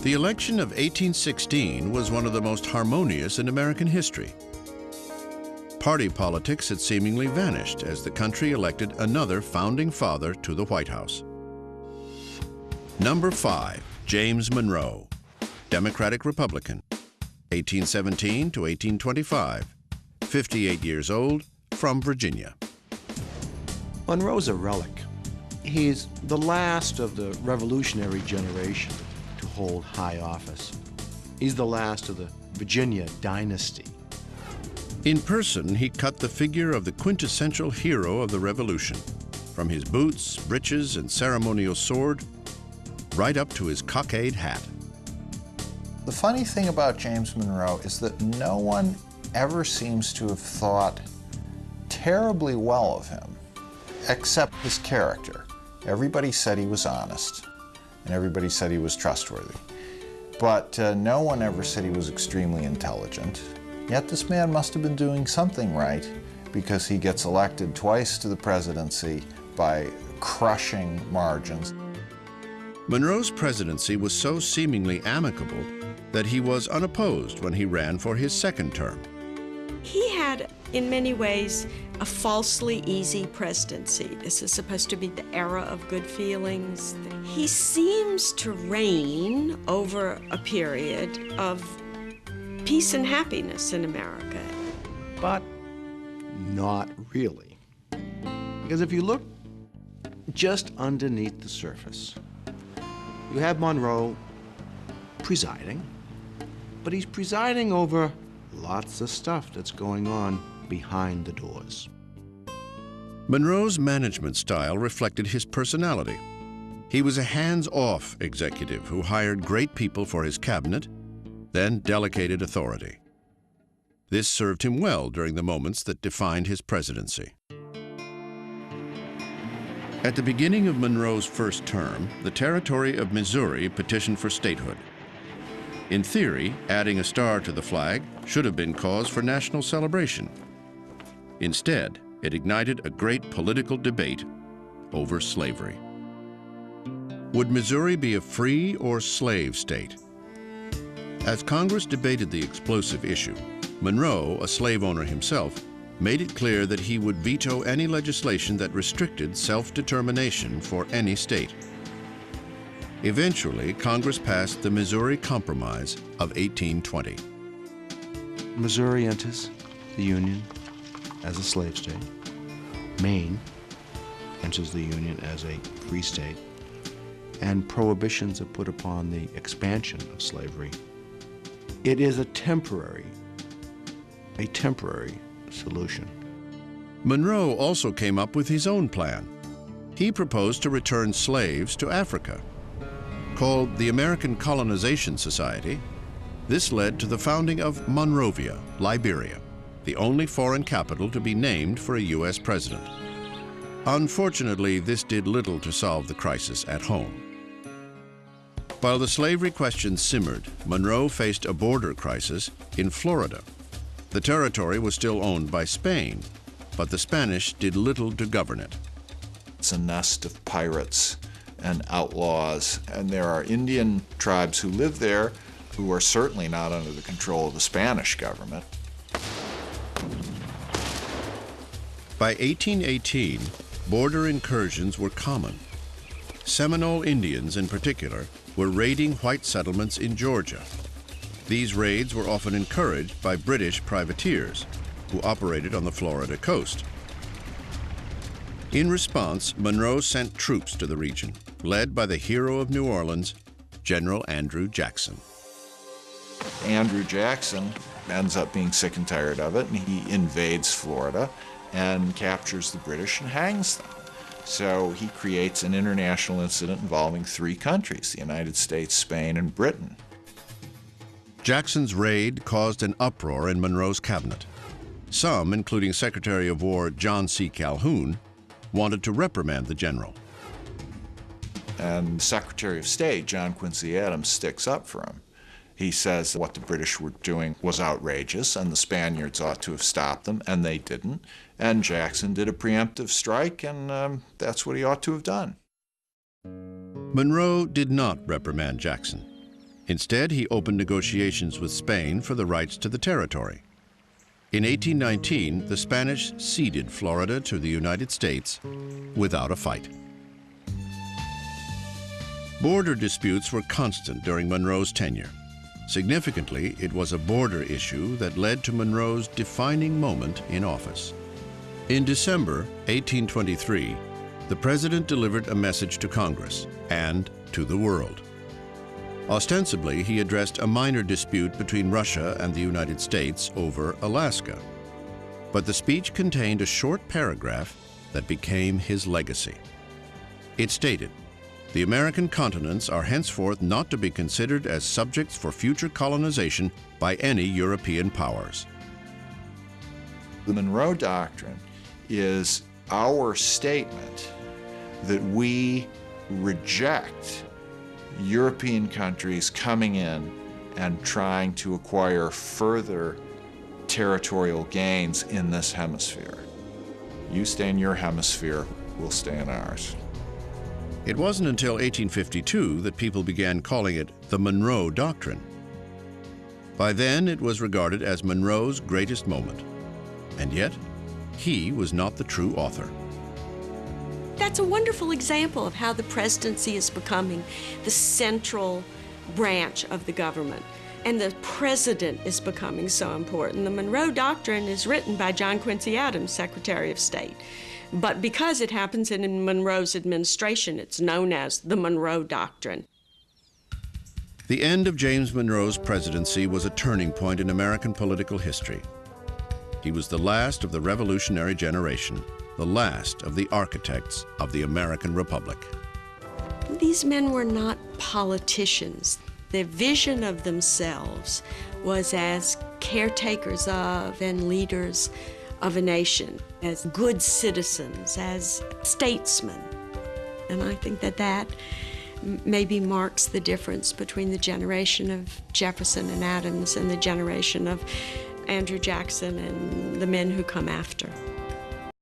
The election of 1816 was one of the most harmonious in American history. Party politics had seemingly vanished as the country elected another founding father to the White House. Number 5, James Monroe, Democratic-Republican, 1817 to 1825, 58 years old, from Virginia. Monroe's a relic. He's the last of the revolutionary generation to hold high office. He's the last of the Virginia dynasty. In person, he cut the figure of the quintessential hero of the Revolution, from his boots, breeches, and ceremonial sword, right up to his cockade hat. The funny thing about James Monroe is that no one ever seems to have thought terribly well of him, except his character. Everybody said he was honest, and everybody said he was trustworthy. But no one ever said he was extremely intelligent. Yet this man must have been doing something right, because he gets elected twice to the presidency by crushing margins. Monroe's presidency was so seemingly amicable that he was unopposed when he ran for his second term. He had, in many ways, a falsely easy presidency. This is supposed to be the era of good feelings. He seems to reign over a period of peace and happiness in America. But not really. Because if you look just underneath the surface, you have Monroe presiding, but he's presiding over lots of stuff that's going on behind the doors. Monroe's management style reflected his personality. He was a hands-off executive who hired great people for his cabinet, then delegated authority. This served him well during the moments that defined his presidency. At the beginning of Monroe's first term, the territory of Missouri petitioned for statehood. In theory, adding a star to the flag should have been cause for national celebration. Instead, it ignited a great political debate over slavery. Would Missouri be a free or slave state? As Congress debated the explosive issue, Monroe, a slave owner himself, made it clear that he would veto any legislation that restricted self-determination for any state. Eventually, Congress passed the Missouri Compromise of 1820. Missouri enters the Union as a slave state. Maine enters the Union as a free state. And prohibitions are put upon the expansion of slavery. It is a temporary solution. Monroe also came up with his own plan. He proposed to return slaves to Africa. Called the American Colonization Society, this led to the founding of Monrovia, Liberia, the only foreign capital to be named for a U.S. president. Unfortunately, this did little to solve the crisis at home. While the slavery question simmered, Monroe faced a border crisis in Florida. The territory was still owned by Spain, but the Spanish did little to govern it. It's a nest of pirates and outlaws, and there are Indian tribes who live there who are certainly not under the control of the Spanish government. By 1818, border incursions were common. Seminole Indians, in particular, were raiding white settlements in Georgia. These raids were often encouraged by British privateers who operated on the Florida coast. In response, Monroe sent troops to the region, led by the hero of New Orleans, General Andrew Jackson. Andrew Jackson ends up being sick and tired of it, and he invades Florida and captures the British and hangs them. So he creates an international incident involving 3 countries, the United States, Spain, and Britain. Jackson's raid caused an uproar in Monroe's cabinet. Some, including Secretary of War John C. Calhoun, wanted to reprimand the general. And Secretary of State John Quincy Adams sticks up for him. He says what the British were doing was outrageous and the Spaniards ought to have stopped them, and they didn't. And Jackson did a preemptive strike, and that's what he ought to have done. Monroe did not reprimand Jackson. Instead, he opened negotiations with Spain for the rights to the territory. In 1819, the Spanish ceded Florida to the United States without a fight. Border disputes were constant during Monroe's tenure. Significantly, it was a border issue that led to Monroe's defining moment in office. In December 1823, the president delivered a message to Congress and to the world. Ostensibly, he addressed a minor dispute between Russia and the United States over Alaska. But the speech contained a short paragraph that became his legacy. It stated, "The American continents are henceforth not to be considered as subjects for future colonization by any European powers." The Monroe Doctrine is our statement that we reject European countries coming in and trying to acquire further territorial gains in this hemisphere. You stay in your hemisphere, we'll stay in ours. It wasn't until 1852 that people began calling it the Monroe Doctrine. By then, it was regarded as Monroe's greatest moment. And yet, he was not the true author. That's a wonderful example of how the presidency is becoming the central branch of the government. And the president is becoming so important. The Monroe Doctrine is written by John Quincy Adams, Secretary of State. But because it happens in Monroe's administration, it's known as the Monroe Doctrine. The end of James Monroe's presidency was a turning point in American political history. He was the last of the revolutionary generation, the last of the architects of the American Republic. These men were not politicians. Their vision of themselves was as caretakers of and leaders of a nation, as good citizens, as statesmen. And I think that maybe marks the difference between the generation of Jefferson and Adams and the generation of Andrew Jackson and the men who come after.